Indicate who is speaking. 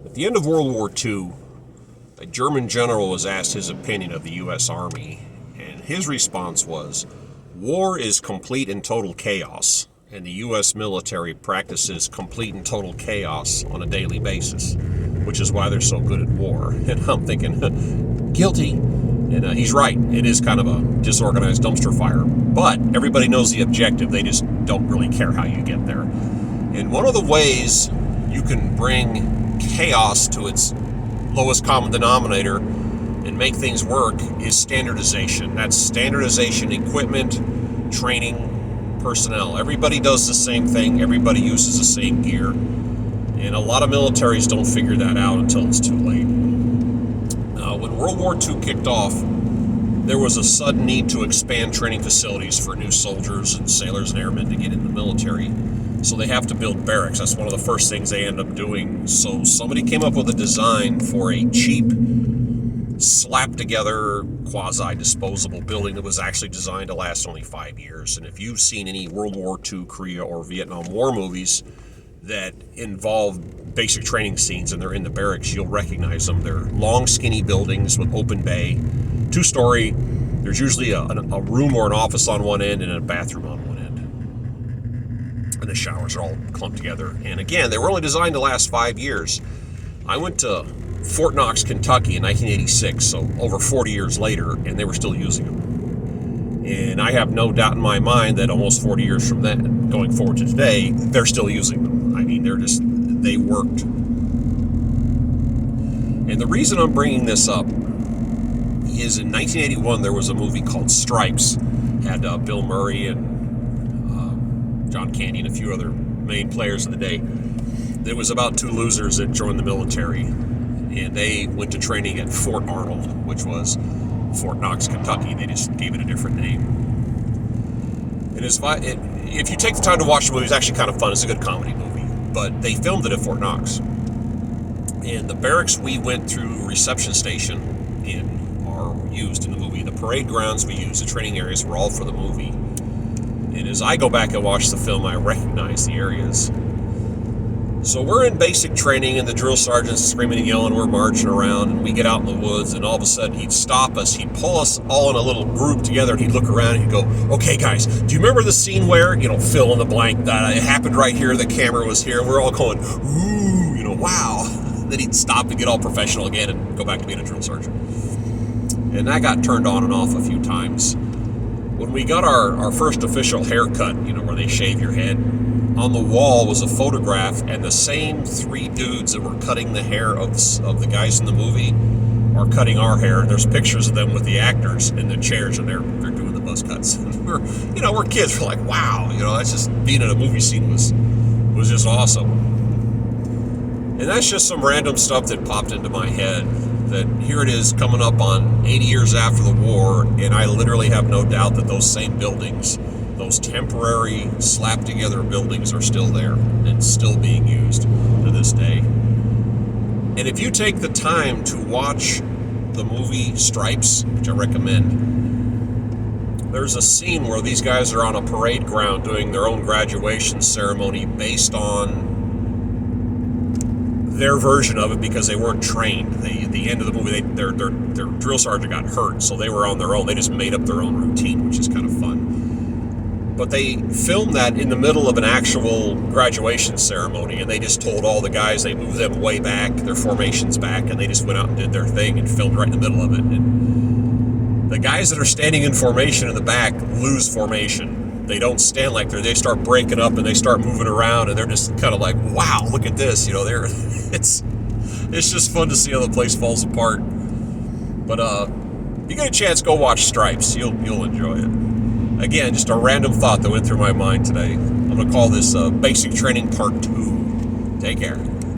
Speaker 1: At the end of World War II, a German general was asked his opinion of the U.S. Army, and his response was, "War is complete and total chaos, and the U.S. military practices complete and total chaos on a daily basis, which is why they're so good at war." And I'm thinking, guilty. And he's right. It is kind of a disorganized dumpster fire. But everybody knows the objective. They just don't really care how you get there. And one of the ways you can bring chaos to its lowest common denominator and make things work is standardization. That's standardization, equipment, training, personnel. Everybody does the same thing. Everybody uses the same gear. And a lot of militaries don't figure that out until it's too late. When World War II kicked off, there was a sudden need to expand training facilities for new soldiers and sailors and airmen to get in the military. So they have to build barracks. That's one of the first things they end up doing. So somebody came up with a design for a cheap, slapped-together, quasi-disposable building that was actually designed to last only 5 years. And if you've seen any World War II, Korea, or Vietnam War movies that involve basic training scenes and they're in the barracks, you'll recognize them. They're long, skinny buildings with open bay, 2-story. There's usually a room or an office on one end and a bathroom on one end. And the showers are all clumped together. And again, they were only designed to last 5 years. I went to Fort Knox, Kentucky in 1986, so over 40 years later, and they were still using them. And I have no doubt in my mind that almost 40 years from then, going forward to today, they're still using them. I mean, they worked. And the reason I'm bringing this up is in 1981, there was a movie called Stripes. It had Bill Murray and John Candy and a few other main players of the day. It was about two losers that joined the military, and they went to training at Fort Arnold, which was Fort Knox, Kentucky. They just gave it a different name. If you take the time to watch the movie, it's actually kind of fun. It's a good comedy movie. But they filmed it at Fort Knox. And the barracks we went through, reception station, are used in the movie. The parade grounds we used, the training areas were all for the movie. And as I go back and watch the film, I recognize the areas. So we're in basic training, and the drill sergeant's screaming and yelling. We're marching around, and we get out in the woods, and all of a sudden he'd stop us. He'd pull us all in a little group together, and he'd look around and he'd go, "Okay, guys, do you remember the scene where, fill in the blank, it happened right here, the camera was here," and we're all going, "Ooh, wow." Then he'd stop and get all professional again and go back to being a drill sergeant. And that got turned on and off a few times. When we got our first official haircut, where they shave your head, on the wall was a photograph, and the same three dudes that were cutting the hair of the guys in the movie are cutting our hair. There's pictures of them with the actors in the chairs, and they're doing the buzz cuts. we're kids. We're like, wow, that's just being in a movie scene was just awesome. And that's just some random stuff that popped into my head. That here it is coming up on 80 years after the war, and I literally have no doubt that those same buildings, those temporary slapped together buildings, are still there and still being used to this day. And if you take the time to watch the movie Stripes, which I recommend, there's a scene where these guys are on a parade ground doing their own graduation ceremony based on their version of it because they weren't trained. At the end of the movie, their drill sergeant got hurt, so they were on their own. They just made up their own routine, which is kind of fun. But they filmed that in the middle of an actual graduation ceremony, and they just told all the guys, they moved them way back, their formations back, and they just went out and did their thing and filmed right in the middle of it. And the guys that are standing in formation in the back lose formation. They don't stand like they start breaking up and they start moving around, and they're just kind of like, wow, look at this. It's just fun to see how the place falls apart. But if you get a chance, go watch Stripes. You'll enjoy it. Again, just a random thought that went through my mind today. I'm going to call this Basic Training Part 2. Take care.